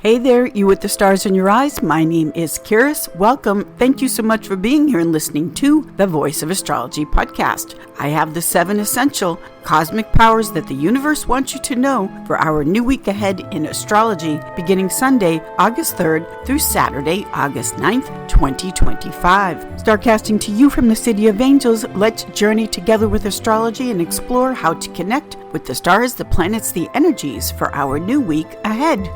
Hey there, you with the stars in your eyes. My name is Kiris. Welcome. Thank you so much for being here and listening to the Voice of Astrology podcast. I have the 7 essential cosmic powers that the universe wants you to know for our new week ahead in astrology, beginning Sunday, August 3rd through Saturday, August 9th, 2025. Starcasting to you from the City of Angels. Let's journey together with astrology and explore how to connect with the stars, the planets, the energies for our new week ahead.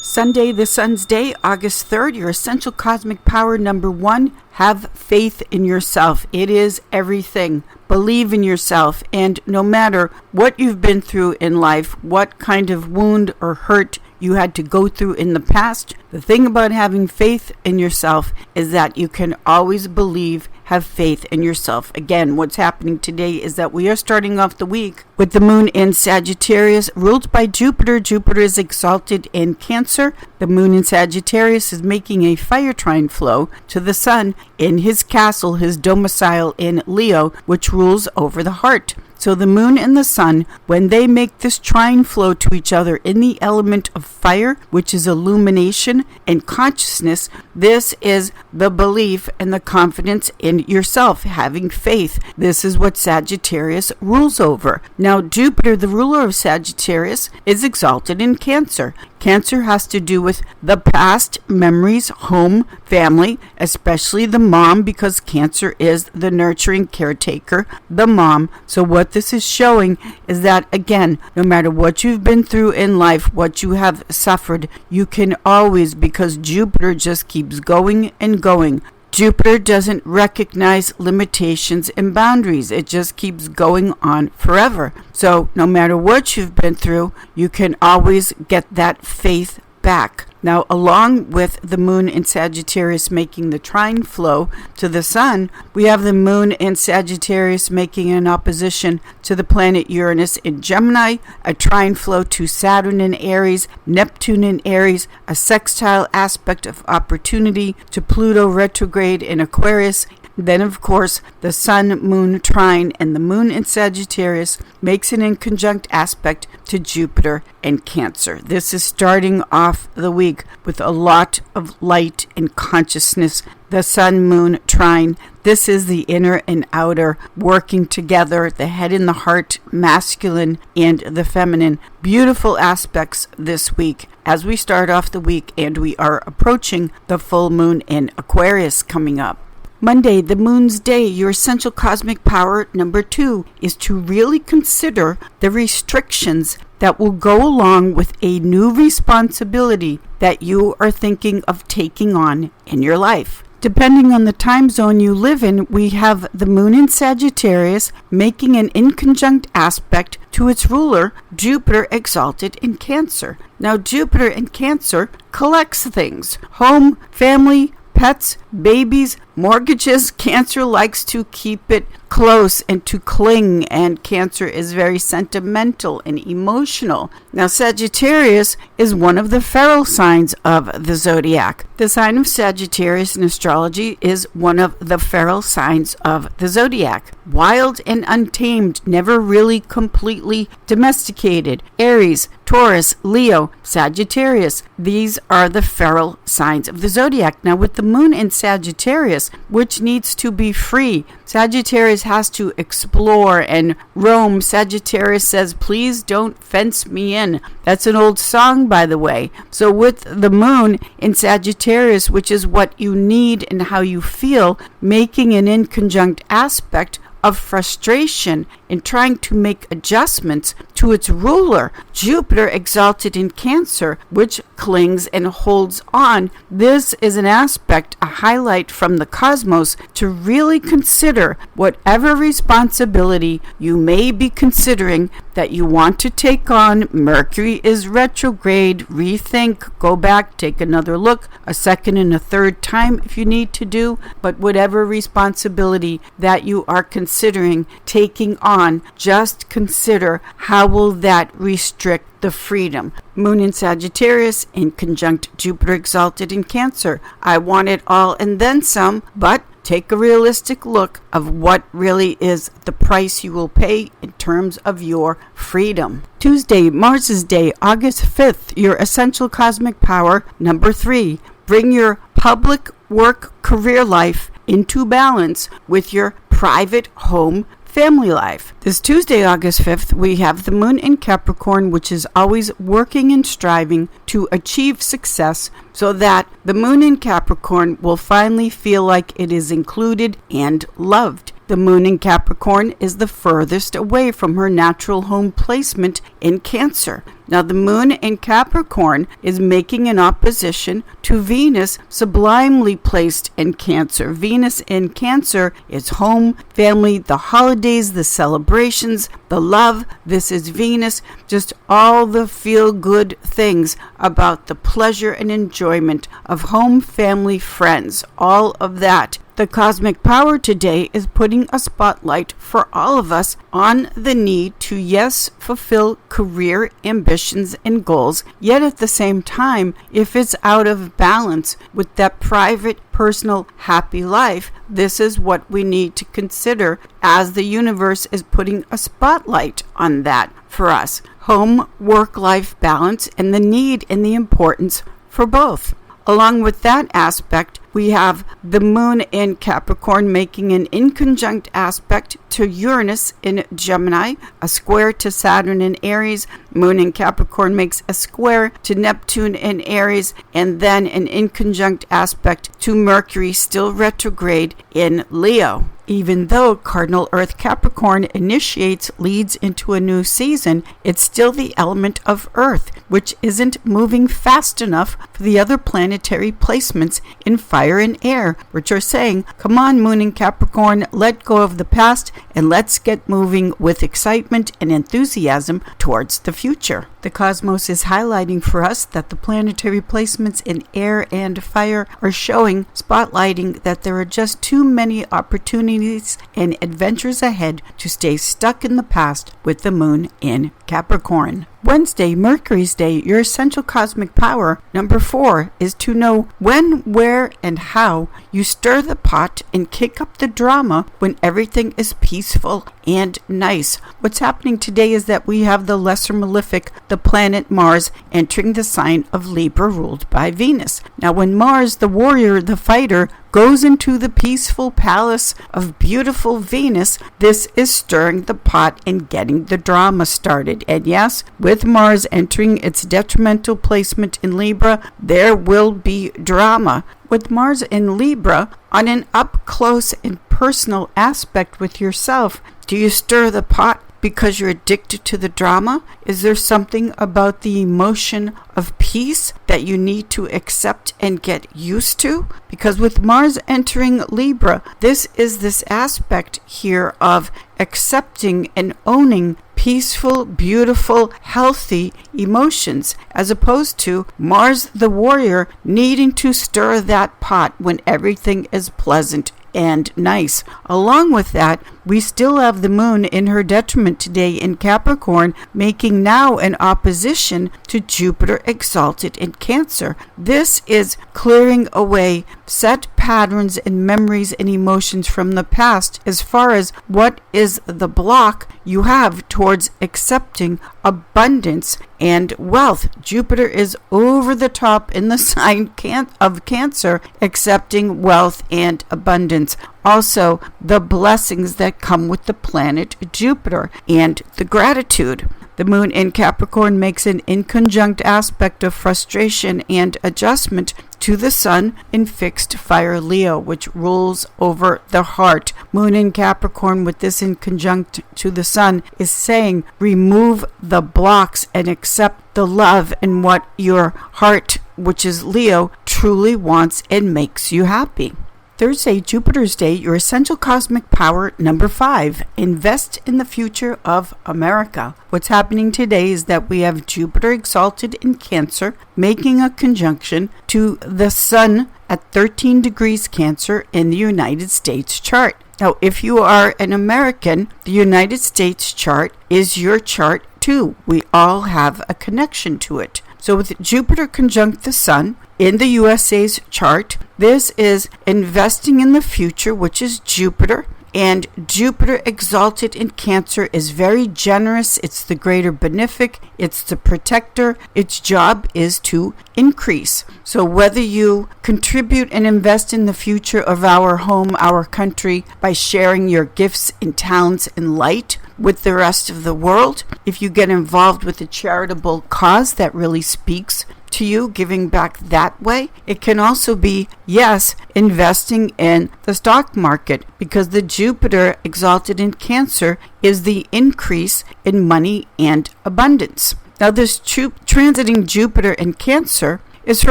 Sunday, the Sun's Day, August 3rd, your essential cosmic power number 1, have faith in yourself. It is everything. Believe in yourself, and no matter what you've been through in life, what kind of wound or hurt you had to go through in the past, the thing about having faith in yourself is that you can always believe, have faith in yourself. Again, what's happening today is that we are starting off the week with the moon in Sagittarius, ruled by Jupiter. Jupiter is exalted in Cancer. The moon in Sagittarius is making a fire trine flow to the sun in his castle, his domicile in Leo, which rules over the heart. So the moon and the sun, when they make this trine flow to each other in the element of fire, which is illumination and consciousness, this is the belief and the confidence in yourself, having faith. This is what Sagittarius rules over. Now, Jupiter, the ruler of Sagittarius, is exalted in Cancer. Cancer has to do with the past, memories, home, family, especially the mom, because Cancer is the nurturing caretaker, the mom. So what this is showing is that, again, no matter what you've been through in life, what you have suffered, you can always, because Jupiter just keeps going and going. Jupiter doesn't recognize limitations and boundaries. It just keeps going on forever. So no matter what you've been through, you can always get that faith back. Now, along with the moon in Sagittarius making the trine flow to the sun, we have the moon in Sagittarius making an opposition to the planet Uranus in Gemini, a trine flow to Saturn in Aries, Neptune in Aries, a sextile aspect of opportunity to Pluto retrograde in Aquarius. Then, of course, the sun-moon trine and the moon in Sagittarius makes an inconjunct aspect to Jupiter and Cancer. This is starting off the week with a lot of light and consciousness. The sun-moon trine, this is the inner and outer working together, the head and the heart, masculine and the feminine. Beautiful aspects this week as we start off the week and we are approaching the full moon in Aquarius coming up. Monday, the moon's day, your essential cosmic power number 2 is to really consider the restrictions that will go along with a new responsibility that you are thinking of taking on in your life. Depending on the time zone you live in, we have the moon in Sagittarius making an inconjunct aspect to its ruler, Jupiter exalted in Cancer. Now, Jupiter in Cancer collects things: home, family, pets, babies, mortgages. Cancer likes to keep it close and to cling, and Cancer is very sentimental and emotional. Now, Sagittarius is one of the feral signs of the zodiac. The sign of Sagittarius in astrology is one of the feral signs of the zodiac. Wild and untamed, never really completely domesticated. Aries, Taurus, Leo, Sagittarius. These are the feral signs of the zodiac. Now, with the moon in Sagittarius, which needs to be free, Sagittarius has to explore and roam. Sagittarius says, please don't fence me in. That's an old song, by the way. So with the moon in Sagittarius, which is what you need and how you feel, making an inconjunct aspect of frustration in trying to make adjustments to its ruler, Jupiter exalted in Cancer, which clings and holds on. This is an aspect, a highlight from the cosmos to really consider whatever responsibility you may be considering that you want to take on. Mercury is retrograde. Rethink, go back, take another look, a second and a third time if you need to do, but whatever responsibility that you are considering taking on, just consider how will that restrict the freedom. Moon in Sagittarius in conjunct Jupiter exalted in Cancer. I want it all and then some, but take a realistic look of what really is the price you will pay in terms of your freedom. Tuesday, Mars's Day, August 5th, your essential cosmic power, number 3. Bring your public work career life into balance with your private home family life. This Tuesday, August 5th, we have the moon in Capricorn, which is always working and striving to achieve success, so that the moon in Capricorn will finally feel like it is included and loved. The moon in Capricorn is the furthest away from her natural home placement in Cancer. Now, the moon in Capricorn is making an opposition to Venus, sublimely placed in Cancer. Venus in Cancer is home, family, the holidays, the celebrations, the love. This is Venus, just all the feel-good things about the pleasure and enjoyment of home, family, friends, all of that. The cosmic power today is putting a spotlight for all of us on the need to, yes, fulfill career ambitions and goals, yet at the same time, if it's out of balance with that private, personal, happy life, this is what we need to consider as the universe is putting a spotlight on that for us. Home, work-life balance, and the need and the importance for both. Along with that aspect, we have the moon in Capricorn making an inconjunct aspect to Uranus in Gemini, a square to Saturn in Aries. Moon in Capricorn makes a square to Neptune in Aries, and then an inconjunct aspect to Mercury, still retrograde, in Leo. Even though cardinal Earth Capricorn leads into a new season, it's still the element of Earth, which isn't moving fast enough for the other planetary placements in fire and air, which are saying, come on, moon in Capricorn, let go of the past and let's get moving with excitement and enthusiasm towards the future. The cosmos is highlighting for us that the planetary placements in air and fire are spotlighting that there are just too many opportunities and adventures ahead to stay stuck in the past with the moon in Capricorn. Wednesday, Mercury's Day, your essential cosmic power, number 4, is to know when, where, and how you stir the pot and kick up the drama when everything is peaceful and nice. What's happening today is that we have the lesser malefic, the planet Mars, entering the sign of Libra, ruled by Venus. Now, when Mars, the warrior, the fighter, goes into the peaceful palace of beautiful Venus, this is stirring the pot and getting the drama started. And yes, with Mars entering its detrimental placement in Libra, there will be drama. With Mars in Libra, on an up-close and personal aspect with yourself, do you stir the pot because you're addicted to the drama? Is there something about the emotion of peace that you need to accept and get used to? Because with Mars entering Libra, this is this aspect here of accepting and owning peaceful, beautiful, healthy emotions, as opposed to Mars the warrior needing to stir that pot when everything is pleasant and nice. Along with that, we still have the moon in her detriment today in Capricorn, making now an opposition to Jupiter exalted in Cancer. This is clearing away set patterns and memories and emotions from the past as far as what is the block you have towards accepting abundance and wealth. Jupiter is over the top in the sign of Cancer, accepting wealth and abundance. Also, the blessings that come with the planet Jupiter and the gratitude. The moon in Capricorn makes an inconjunct aspect of frustration and adjustment to the sun in fixed fire Leo, which rules over the heart. Moon in Capricorn with this in conjunct to the sun is saying remove the blocks and accept the love and what your heart, which is Leo, truly wants and makes you happy. Thursday, Jupiter's Day, your essential cosmic power, number 5, invest in the future of America. What's happening today is that we have Jupiter exalted in Cancer, making a conjunction to the Sun at 13 degrees Cancer in the United States chart. Now, if you are an American, the United States chart is your chart too. We all have a connection to it. So with Jupiter conjunct the Sun, in the USA's chart. This is investing in the future, which is Jupiter. And Jupiter exalted in Cancer is very generous. It's the greater benefic. It's the protector. Its job is to increase. So whether you contribute and invest in the future of our home, our country, by sharing your gifts and talents and light with the rest of the world, if you get involved with a charitable cause that really speaks to you, giving back that way. It can also be, yes, investing in the stock market, because the Jupiter exalted in Cancer is the increase in money and abundance. Now, this transiting Jupiter in Cancer is for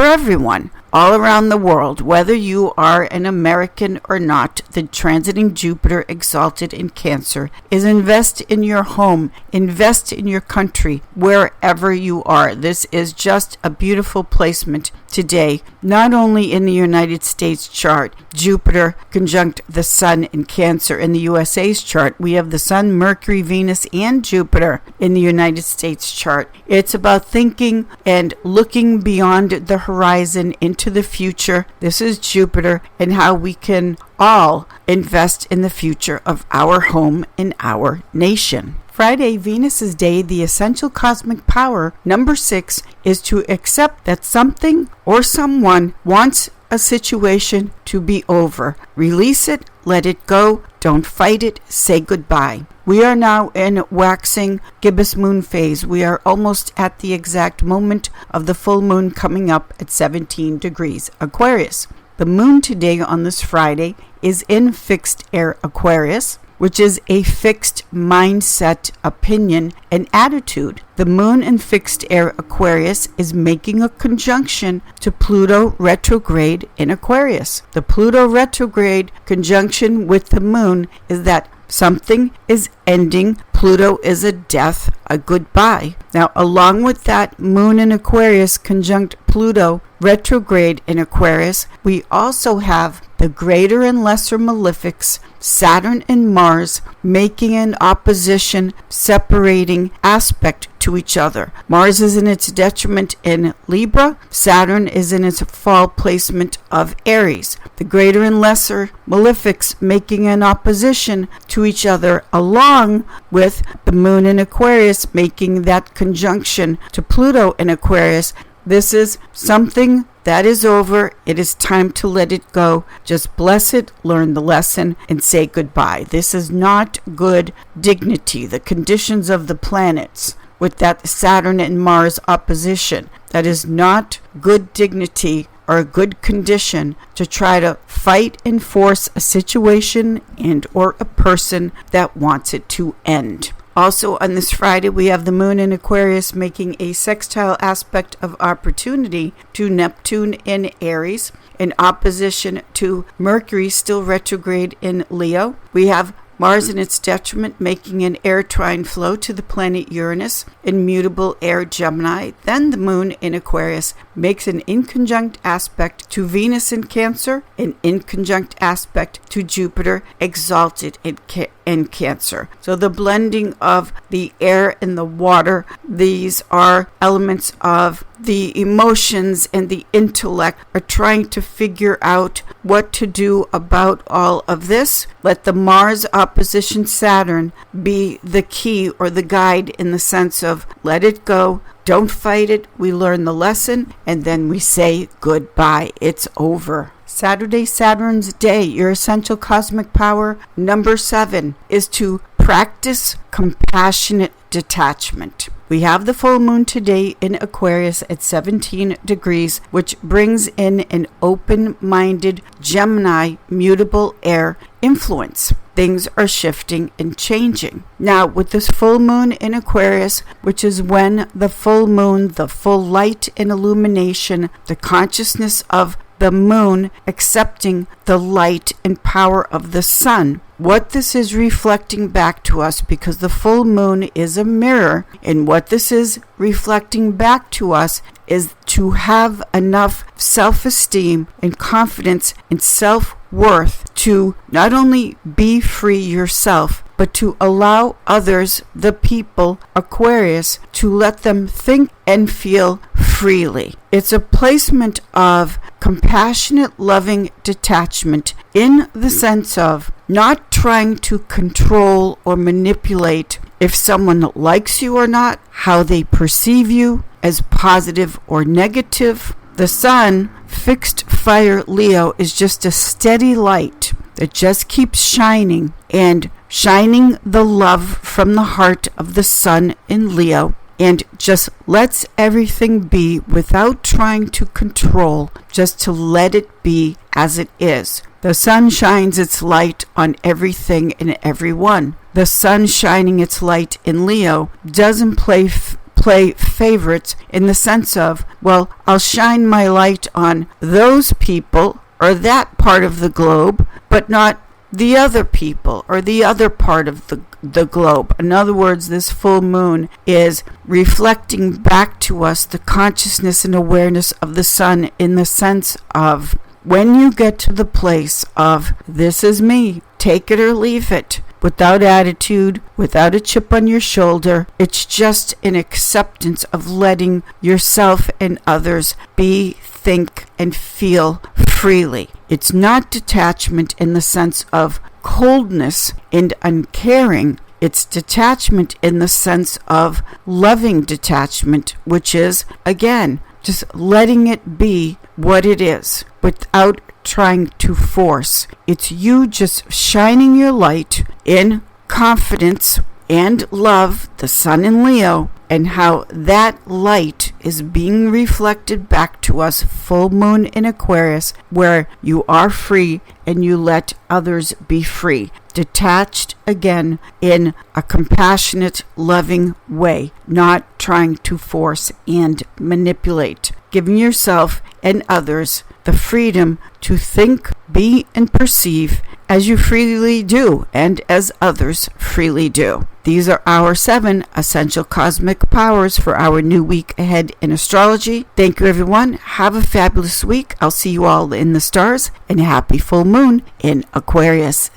everyone all around the world, whether you are an American or not. The transiting Jupiter exalted in Cancer is invest in your home, invest in your country, wherever you are. This is just a beautiful placement today, not only in the United States chart, Jupiter conjunct the Sun in Cancer. In the USA's chart, we have the Sun, Mercury, Venus, and Jupiter in the United States chart. It's about thinking and looking beyond the horizon into the future. This is Jupiter, and how we can all invest in the future of our home and our nation. Friday, Venus's day, the essential cosmic power, number 6, is to accept that something or someone wants a situation to be over. Release it, let it go, don't fight it, say goodbye. We are now in waxing gibbous moon phase. We are almost at the exact moment of the full moon coming up at 17 degrees Aquarius. The moon today on this Friday is in fixed air Aquarius, which is a fixed mindset, opinion, and attitude. The moon in fixed air Aquarius is making a conjunction to Pluto retrograde in Aquarius. The Pluto retrograde conjunction with the moon is that something is ending. Pluto is a death, a goodbye. Now, along with that moon in Aquarius conjunct Pluto retrograde in Aquarius, we also have the greater and lesser malefics, Saturn and Mars, making an opposition, separating aspect to each other. Mars is in its detriment in Libra. Saturn is in its fall placement of Aries. The greater and lesser malefics making an opposition to each other, along with the moon in Aquarius making that conjunction to Pluto in Aquarius. This is something that is over. It is time to let it go. Just bless it, learn the lesson, and say goodbye. This is not good dignity. The conditions of the planets with that Saturn and Mars opposition, that is not good dignity or a good condition to try to fight and force a situation and or a person that wants it to end. Also on this Friday, we have the moon in Aquarius making a sextile aspect of opportunity to Neptune in Aries, in opposition to Mercury still retrograde in Leo. We have Mars in its detriment making an air trine flow to the planet Uranus in mutable air Gemini. Then the moon in Aquarius makes an inconjunct aspect to Venus in Cancer, an inconjunct aspect to Jupiter exalted in Cancer. So the blending of the air and the water, these are elements of the emotions and the intellect, are trying to figure out what to do about all of this. Let the Mars opposition Saturn be the key or the guide, in the sense of let it go, don't fight it, we learn the lesson, and then we say goodbye. It's over. Saturday, Saturn's day, your essential cosmic power, number 7, is to practice compassionate detachment. We have the full moon today in Aquarius at 17 degrees, which brings in an open-minded Gemini mutable air influence. Things are shifting and changing. Now, with this full moon in Aquarius, which is when the full moon, the full light and illumination, the consciousness of the moon accepting the light and power of the sun, what this is reflecting back to us, because the full moon is a mirror, and what this is reflecting back to us is to have enough self-esteem and confidence and self-worth to not only be free yourself, but to allow others, the people, Aquarius, to let them think and feel freely. It's a placement of compassionate, loving detachment in the sense of not trying to control or manipulate if someone likes you or not, how they perceive you as positive or negative. The sun, fixed fire Leo, is just a steady light that just keeps shining and shining the love from the heart of the sun in Leo, and just lets everything be without trying to control, just to let it be as it is. The sun shines its light on everything and everyone. The sun shining its light in Leo doesn't play favorites in the sense of, well, I'll shine my light on those people or that part of the globe, but not the other people or the other part of the globe. In other words, this full moon is reflecting back to us the consciousness and awareness of the sun in the sense of, when you get to the place of, this is me, take it or leave it, without attitude, without a chip on your shoulder, it's just an acceptance of letting yourself and others be, think, and feel freely. It's not detachment in the sense of coldness and uncaring. It's detachment in the sense of loving detachment, which is, again, just letting it be what it is without trying to force. It's you just shining your light in confidence and love, the sun in Leo, and how that light is being reflected back to us, full moon in Aquarius, where you are free and you let others be free. Detached again in a compassionate, loving way, not trying to force and manipulate. Giving yourself and others the freedom to think, be, and perceive as you freely do and as others freely do. These are our 7 essential cosmic powers for our new week ahead in astrology. Thank you, everyone. Have a fabulous week. I'll see you all in the stars, and a happy full moon in Aquarius.